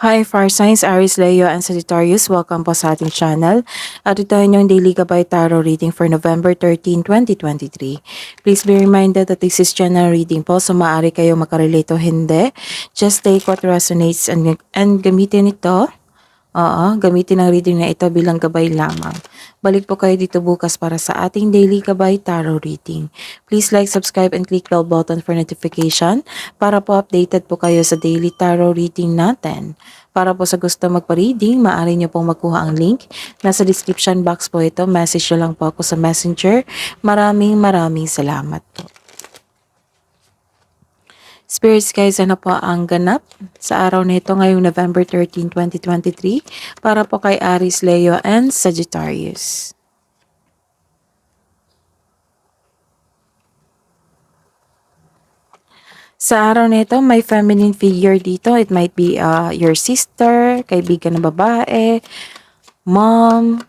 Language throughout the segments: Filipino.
Hi, Fire Signs, Aries, Leo, and Sagittarius. Welcome po sa ating channel. At ito ay yung Daily Gabay Tarot reading for November 13, 2023. Please be reminded that this is general reading po, so maaari kayo makarelate o hindi. Just take what resonates and gamitin ito. Gamitin ang reading na ito bilang gabay lamang. Balik po kayo dito bukas para sa ating Daily Gabay Tarot reading. Please like, subscribe, and click bell button for notification para po updated po kayo sa Daily Tarot reading natin. Para po sa gusto magpa-reading, maaari nyo pong makuha ang link. Nasa description box po ito. Message nyo lang po ako sa messenger. Maraming salamat po. Spirits guys, ano po ang ganap sa araw na ito ngayong November 13, 2023 para po kay Aries, Leo, and Sagittarius. Sa araw na ito, may feminine figure dito. It might be your sister, kaibigan ng babae, mom,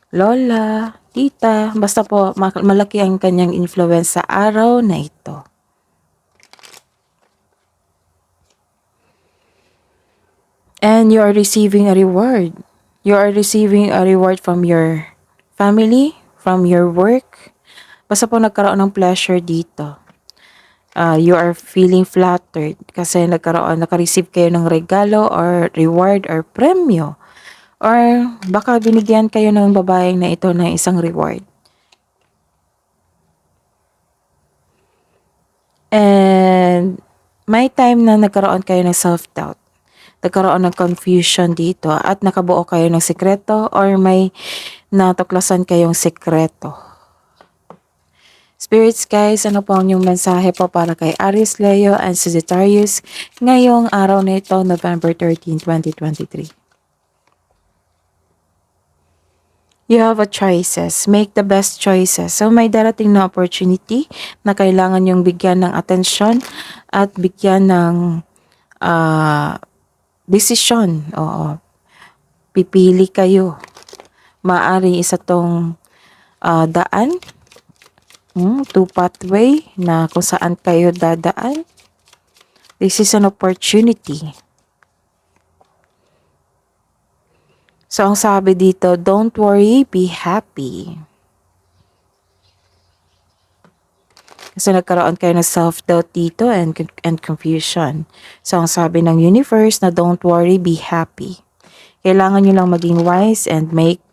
lola, tita. Basta po malaki ang kanyang influence sa araw na ito. And you are receiving a reward. You are receiving a reward from your family, from your work. Basta po nagkaroon ng pleasure dito. You are feeling flattered kasi naka-receive kayo ng regalo or reward or premyo. Or baka binigyan kayo ng babaeng na ito ng isang reward. And may time na nagkaroon kayo ng self-doubt. Nagkaroon ng confusion dito at nakabuo kayo ng sekreto or may natuklasan kayong sekreto. Spirits guys, ano po ang inyong mensahe po para kay Aries, Leo, and Sagittarius ngayong araw na ito, November 13, 2023? You have a choices. Make the best choices. So may darating na opportunity na kailangan yung bigyan ng atensyon at bigyan ng desisyon. Oo. Pipili kayo. Maaring isa tong daan, two pathway na kung saan kayo dadaan. This is an opportunity. So ang sabi dito, don't worry, be happy. Kasi nagkaroon kayo ng self-doubt dito and confusion. So ang sabi ng universe na don't worry, be happy. Kailangan nyo lang maging wise and make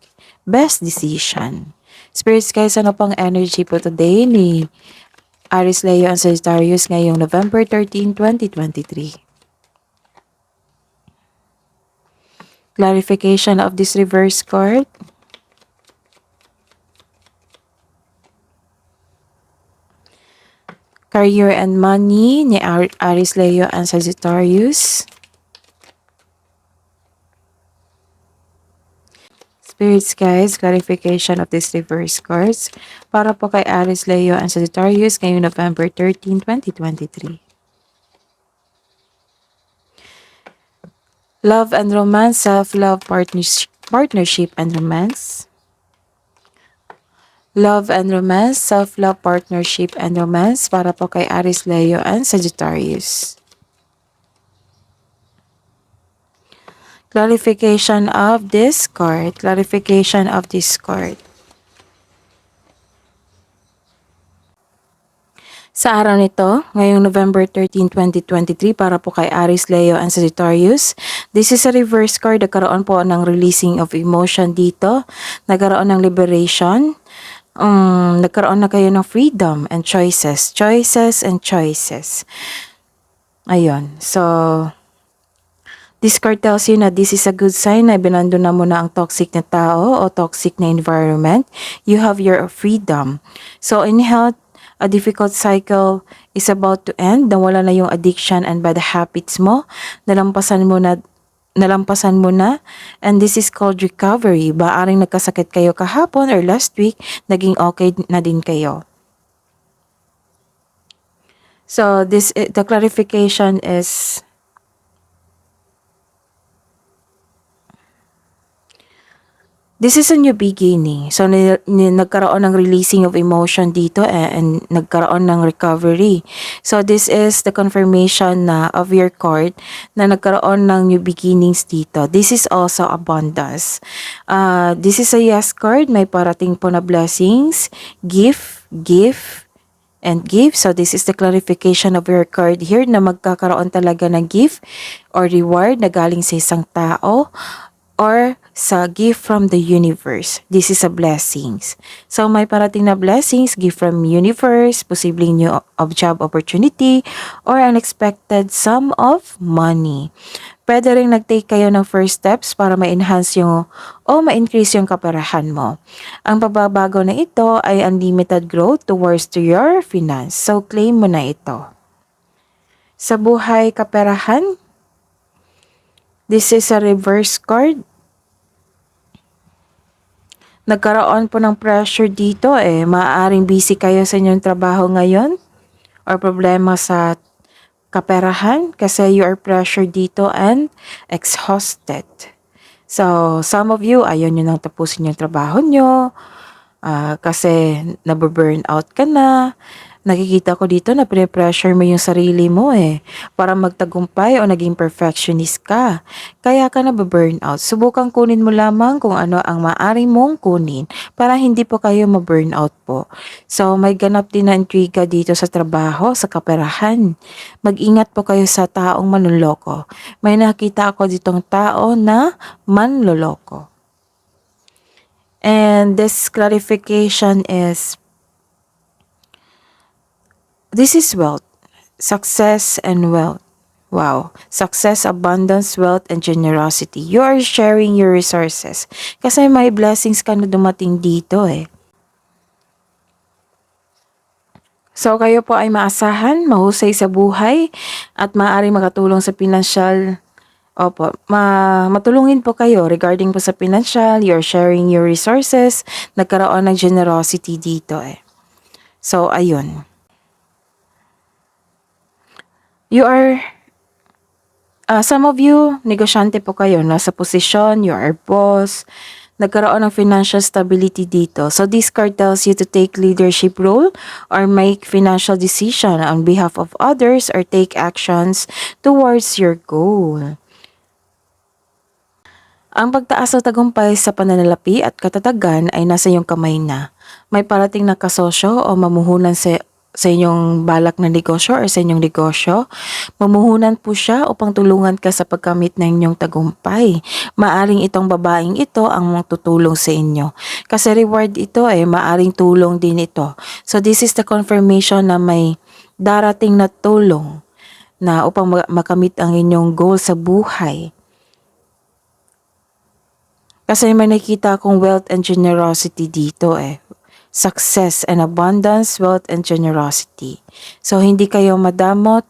best decision. Spirits guys, ano pang energy po today ni Aries, Leo, and Sagittarius ngayong November 13, 2023? Clarification of this reverse card. Career and money ni Aries, Leo, and Sagittarius. Spirits guys, clarification of this reverse cards para po kay Aries, Leo, and Sagittarius ngayong November 13, 2023. Love and romance, self-love, partnership and romance. Love and romance, self-love, partnership and romance para po kay Aries, Leo, and Sagittarius. Clarification of this card. Clarification of this card. Sa araw nito, ngayong November 13, 2023, para po kay Aries, Leo, and Sagittarius, this is a reverse card. Nagkaroon po ng releasing of emotion dito. Nagkaroon ng liberation. Nagkaroon na kayo ng freedom and choices. Choices and choices. Ayun. So, this card tells you na this is a good sign na binando na mo na ang toxic na tao o toxic na environment. You have your freedom. So, in health, a difficult cycle is about to end. Nawala na yung addiction and bad habits mo. Nalampasan mo na, and this is called recovery. Baaring nagkasakit kayo kahapon or last week, naging okay na din kayo. So the clarification is This is a new beginning. So, nagkaroon ng releasing of emotion dito and nagkaroon ng recovery. So, this is the confirmation na of your card na nagkaroon ng new beginnings dito. This is also abundance. This is a yes card. May parating po na blessings, gift, and give. So, this is the clarification of your card here na magkakaroon talaga ng gift or reward na galing sa isang tao or sa gift from the universe. This is a blessings. So, may parating na blessings, gift from universe, posibleng new of job opportunity, or unexpected sum of money. Pwede rin nag-take kayo ng first steps para ma-enhance yung o ma-increase yung kaperahan mo. Ang pagbabago na ito ay unlimited growth towards to your finance. So, claim mo na ito. Sa buhay kaperahan, this is a reverse card. Nagkaroon po ng pressure dito Maaaring busy kayo sa inyong trabaho ngayon or problema sa kaperahan kasi you are pressured dito and exhausted. So, some of you, ayaw nyo nang tapusin yung trabaho nyo kasi nababurn out ka na. Nakikita ko dito na pre-pressure mo yung sarili mo para magtagumpay o naging perfectionist ka. Kaya ka nababurn out. Subukan kunin mo lamang kung ano ang maaari mong kunin para hindi po kayo maburn out po. So may ganap din na intriga dito sa trabaho, sa kaperahan. Mag-ingat po kayo sa taong manloloko. May nakita ako ditong tao na manloloko. And this clarification is this is wealth, success and wealth. Wow. Success, abundance, wealth, and generosity. You are sharing your resources. Kasi may blessings ka na dumating dito So kayo po ay maasahan, mahusay sa buhay, at maaari makatulong sa financial. Opo, matulungin po kayo regarding po sa financial, you're sharing your resources, nagkaroon ng generosity dito So ayun. You are, some of you, negosyante po kayo, nasa posisyon, you are boss, nagkaroon ng financial stability dito. So this card tells you to take leadership role or make financial decision on behalf of others or take actions towards your goal. Ang pagtaas ng tagumpay sa pananalapi at katatagan ay nasa iyong kamay na. May parating na kasosyo o mamuhunan sa inyong balak na negosyo or sa inyong negosyo, mamuhunan po siya upang tulungan ka sa pagkamit ng inyong tagumpay. Maaring itong babaeng ito ang tutulong sa inyo. Kasi reward ito maaring tulong din ito. So this is the confirmation na may darating na tulong na upang makamit ang inyong goal sa buhay. Kasi may nakita akong wealth and generosity dito Success and abundance, wealth and generosity. So, hindi kayo madamot.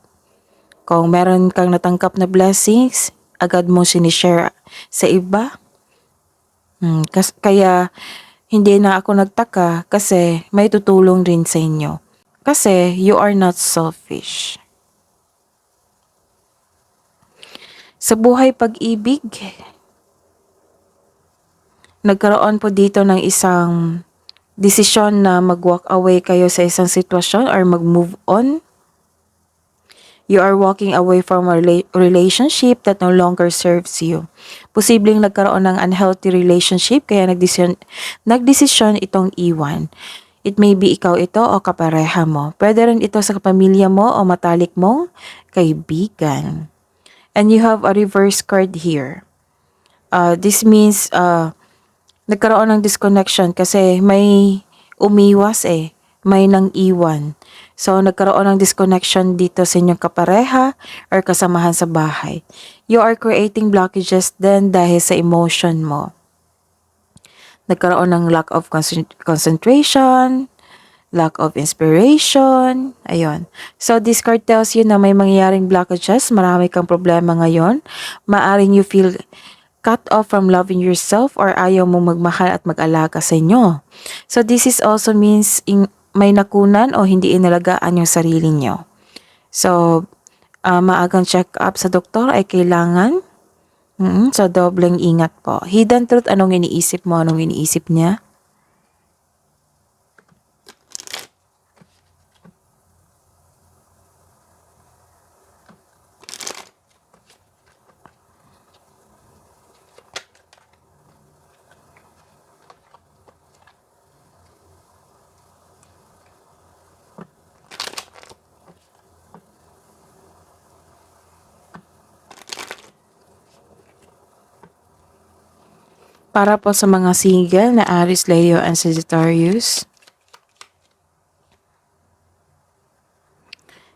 Kung meron kang natangkap na blessings, agad mo sinishare sa iba. Kaya, hindi na ako nagtaka kasi may tutulong rin sa inyo. Kasi, you are not selfish. Sa buhay pag-ibig, nagkaroon po dito ng isang desisyon na mag-walk away kayo sa isang sitwasyon or mag-move on. You are walking away from a relationship that no longer serves you. Posibleng nagkaroon ng unhealthy relationship kaya nagdesisyon itong iwan. It may be ikaw ito o kapareha mo. Pwede rin ito sa kapamilya mo o matalik mong kaibigan. And you have a reverse card here. This means nagkaroon ng disconnection kasi may umiwas may nang iwan. So, nagkaroon ng disconnection dito sa inyong kapareha or kasamahan sa bahay. You are creating blockages then dahil sa emotion mo. Nagkaroon ng lack of concentration, lack of inspiration, ayun. So, this card tells you na may mangyayaring blockages, marami kang problema ngayon. Maaring you feel cut off from loving yourself or ayaw mo magmahal at mag-alaga sa inyo. So this is also means may nakunan o hindi inalagaan yung sarili nyo. So maagang check up sa doktor ay kailangan So, dobleng ingat po. Hidden truth, anong iniisip mo? Anong iniisip niya? Para po sa mga single na Aries, Leo, and Sagittarius,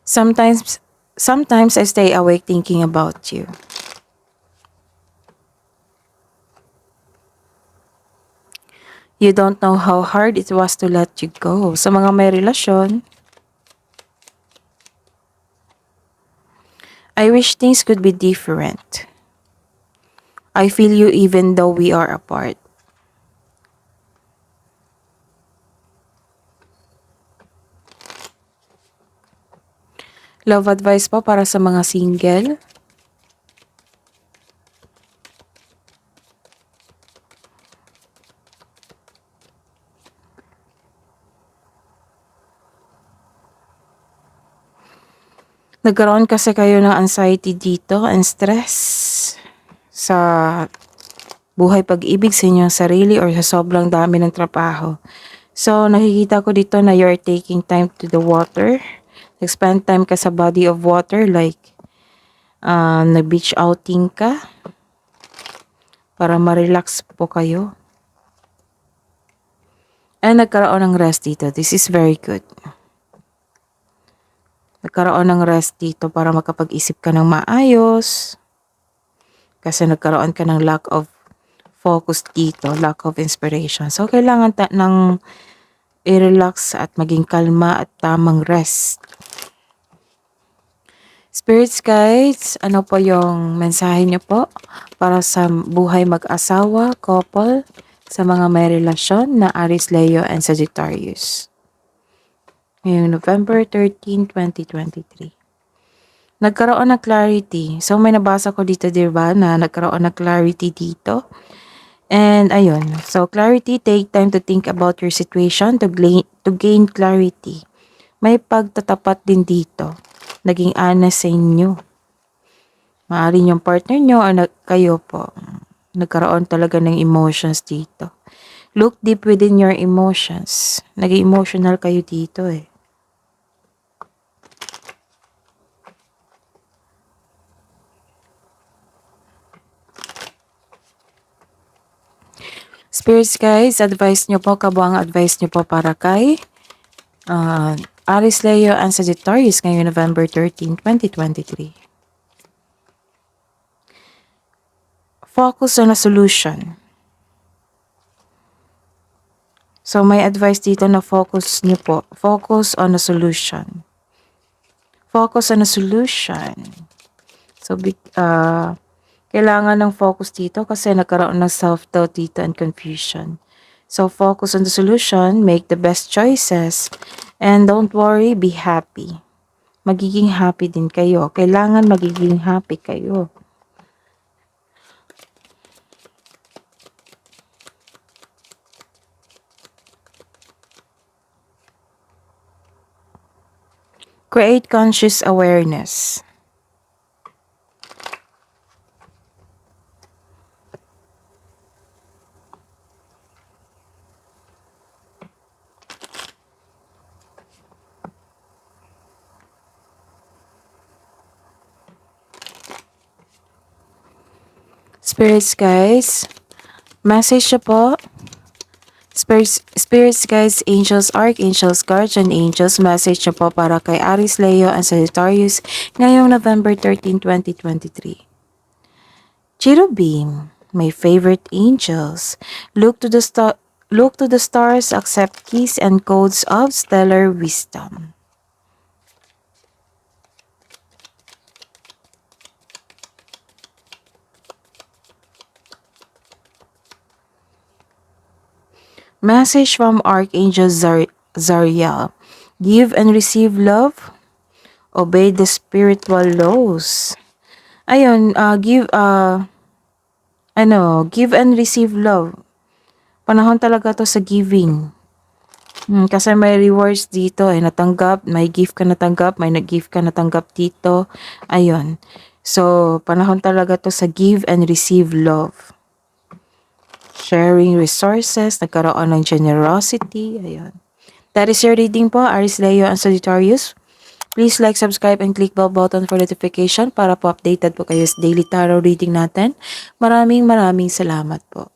sometimes I stay awake thinking about you. You don't know how hard it was to let you go. Sa mga may relasyon, I wish things could be different. I feel you even though we are apart. Love advice po para sa mga single. Nagkaroon kasi kayo ng anxiety dito and stress sa buhay pag-ibig sa inyong sarili or sa sobrang dami ng trabaho. So, nakikita ko dito na you're taking time to the water. Spend time ka sa body of water like nag-beach outing ka para ma-relax po kayo. And nagkaroon ng rest dito. This is very good. Nagkaroon ng rest dito para makapag-isip ka ng maayos. Kasi nagkaroon ka ng lack of focus dito, lack of inspiration. So, kailangan ng i-relax at maging kalma at tamang rest. Spirits guides, ano po yung mensahe niyo po para sa buhay mag-asawa, couple, sa mga may relasyon na Aries, Leo, and Sagittarius? Ngayong November 13, 2023. Nagkaroon ng clarity. So, may nabasa ko dito, diba, na nagkaroon ng clarity dito. And, ayun. So, clarity, take time to think about your situation to gain clarity. May pagtatapat din dito. Naging honest sa inyo. Maaari yung partner nyo o kayo po. Nagkaroon talaga ng emotions dito. Look deep within your emotions. Naging emotional kayo dito eh. Spirits guys, advice nyo po, kabuang advice nyo po para kay Aries, Leo, and Sagittarius ngayong November 13, 2023. Focus on a solution. So, may advice dito na focus nyo po. Focus on a solution. Focus on a solution. So, kailangan ng focus dito kasi nagkaroon ng self-doubt dito and confusion. So, focus on the solution, make the best choices, and don't worry, be happy. Magiging happy din kayo. Kailangan magiging happy kayo. Create conscious awareness. Spirits guys, message po. Spirits guys, angels, archangels, guardian angels, message po para kay Aries, Leo, and Sagittarius ngayong November 13, 2023. Cherubim, my favorite angels, look to the stars, accept keys and codes of stellar wisdom. Message from Archangel Zariel. Give and receive love. Obey the spiritual laws. Ayun, Give and receive love. Panahon talaga to sa giving. Kasi may rewards dito natanggap, may gift ka natanggap, may nag-gift ka natanggap dito. Ayun. So, panahon talaga to sa give and receive love. Sharing resources, nagkaroon ng generosity. Ayun. That is your reading po, Aries, Leo, and Sagittarius. Please like, subscribe, and click bell button for notification para po updated po kayo sa daily tarot reading natin. Maraming salamat po.